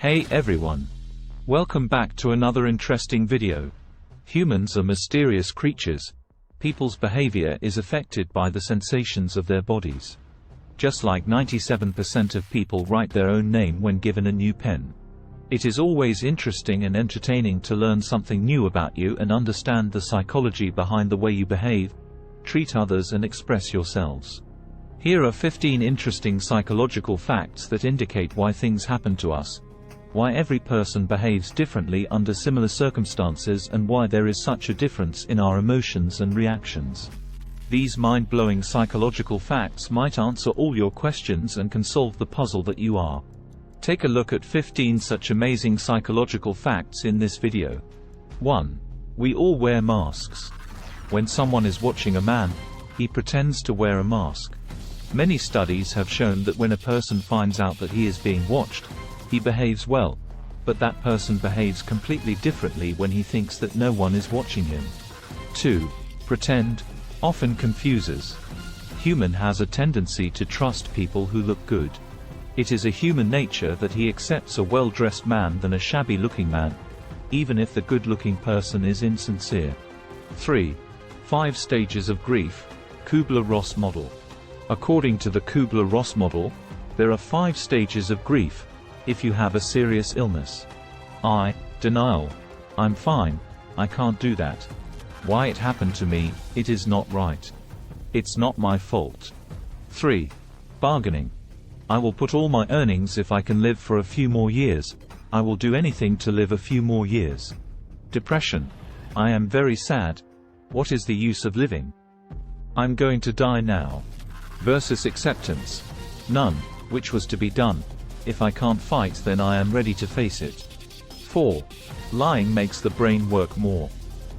Hey everyone! Welcome back to another interesting video. Humans are mysterious creatures. People's behavior is affected by the sensations of their bodies. Just like 97% of people write their own name when given a new pen. It is always interesting and entertaining to learn something new about you and understand the psychology behind the way you behave, treat others and express yourselves. Here are 15 interesting psychological facts that indicate why things happen to us, why every person behaves differently under similar circumstances, and why there is such a difference in our emotions and reactions. These mind-blowing psychological facts might answer all your questions and can solve the puzzle that you are. Take a look at 15 such amazing psychological facts in this video. 1. We all wear masks. When someone is watching a man, he pretends to wear a mask. Many studies have shown that when a person finds out that he is being watched, he behaves well, but that person behaves completely differently when he thinks that no one is watching him. 2. Pretend often confuses. Human has a tendency to trust people who look good. It is a human nature that he accepts a well-dressed man than a shabby-looking man, even if the good-looking person is insincere. 3. 5 stages of grief, Kubler-Ross model. According to the Kubler-Ross model, there are 5 stages of grief. If you have a serious illness. Denial. I'm fine, I can't do that. Why it happened to me, it is not right. It's not my fault. 3. Bargaining. I will put all my earnings if I can live for a few more years. I will do anything to live a few more years. Depression. I am very sad. What is the use of living? I'm going to die now. Versus acceptance. None, which was to be done. If I can't fight, then I am ready to face it. 4. Lying makes the brain work more.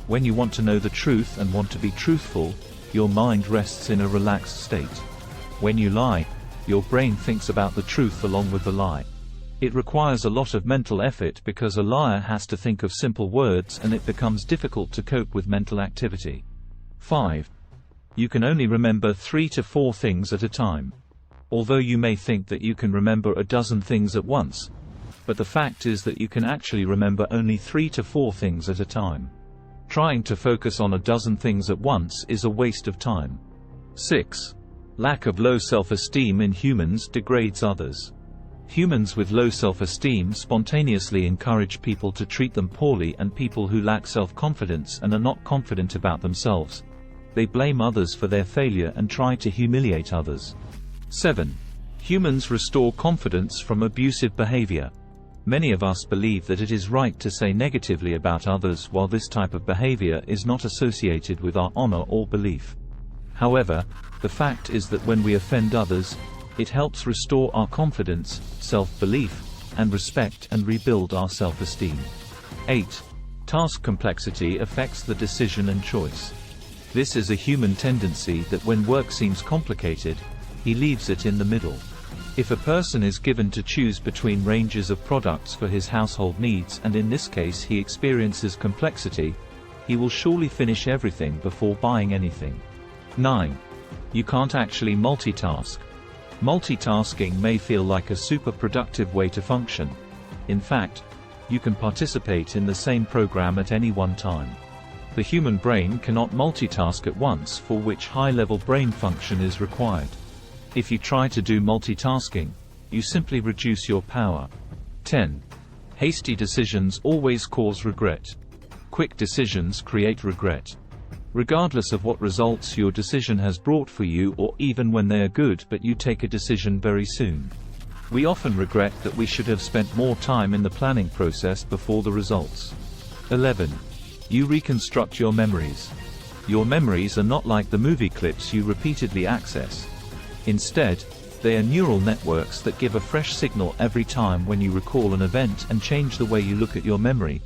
When you want to know the truth and want to be truthful, your mind rests in a relaxed state. When you lie, your brain thinks about the truth along with the lie. It requires a lot of mental effort because a liar has to think of simple words and it becomes difficult to cope with mental activity. 5. You can only remember 3 to 4 things at a time. Although you may think that you can remember a dozen things at once, but the fact is that you can actually remember only 3 to 4 things at a time. Trying to focus on a dozen things at once is a waste of time. 6. Lack of low self-esteem in humans degrades others. Humans with low self-esteem spontaneously encourage people to treat them poorly, and people who lack self-confidence and are not confident about themselves, they blame others for their failure and try to humiliate others. 7. Humans restore confidence from abusive behavior. Many of us believe that it is right to say negatively about others, while this type of behavior is not associated with our honor or belief. However, the fact is that when we offend others, it helps restore our confidence, self-belief, and respect, and rebuild our self-esteem. 8. Task complexity affects the decision and choice. This is a human tendency that when work seems complicated, he leaves it in the middle. If a person is given to choose between ranges of products for his household needs, and in this case he experiences complexity, he will surely finish everything before buying anything. 9. You can't actually multitask. Multitasking may feel like a super productive way to function. In fact, you can participate in the same program at any one time. The human brain cannot multitask at once, for which high-level brain function is required. If you try to do multitasking, you simply reduce your power. 10. Hasty decisions always cause regret. Quick decisions create regret. Regardless of what results your decision has brought for you, or even when they are good but you take a decision very soon, we often regret that we should have spent more time in the planning process before the results. 11. You reconstruct your memories. Your memories are not like the movie clips you repeatedly access. Instead, they are neural networks that give a fresh signal every time when you recall an event and change the way you look at your memory,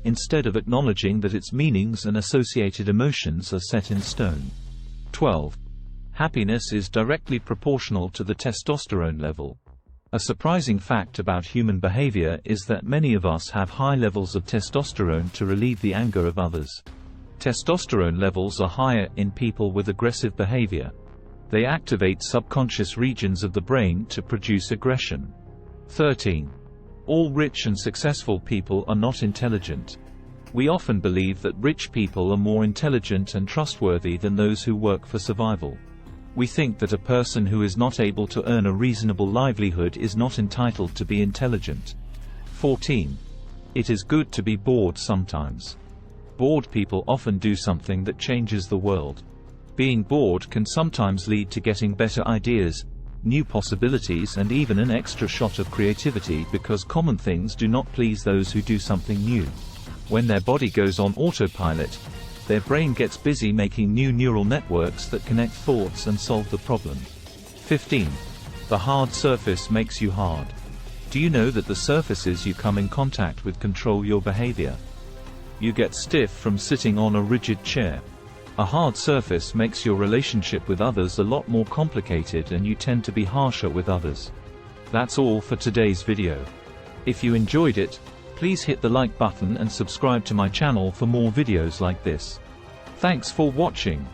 instead of acknowledging that its meanings and associated emotions are set in stone. 12. Happiness is directly proportional to the testosterone level. A surprising fact about human behavior is that many of us have high levels of testosterone to relieve the anger of others. Testosterone levels are higher in people with aggressive behavior. They activate subconscious regions of the brain to produce aggression. 13. All rich and successful people are not intelligent. We often believe that rich people are more intelligent and trustworthy than those who work for survival. We think that a person who is not able to earn a reasonable livelihood is not entitled to be intelligent. 14. It is good to be bored sometimes. Bored people often do something that changes the world. Being bored can sometimes lead to getting better ideas, new possibilities, and even an extra shot of creativity, because common things do not please those who do something new. When their body goes on autopilot, their brain gets busy making new neural networks that connect thoughts and solve the problem. 15. The hard surface makes you hard. Do you know that the surfaces you come in contact with control your behavior? You get stiff from sitting on a rigid chair. A hard surface makes your relationship with others a lot more complicated, and you tend to be harsher with others. That's all for today's video. If you enjoyed it, please hit the like button and subscribe to my channel for more videos like this. Thanks for watching.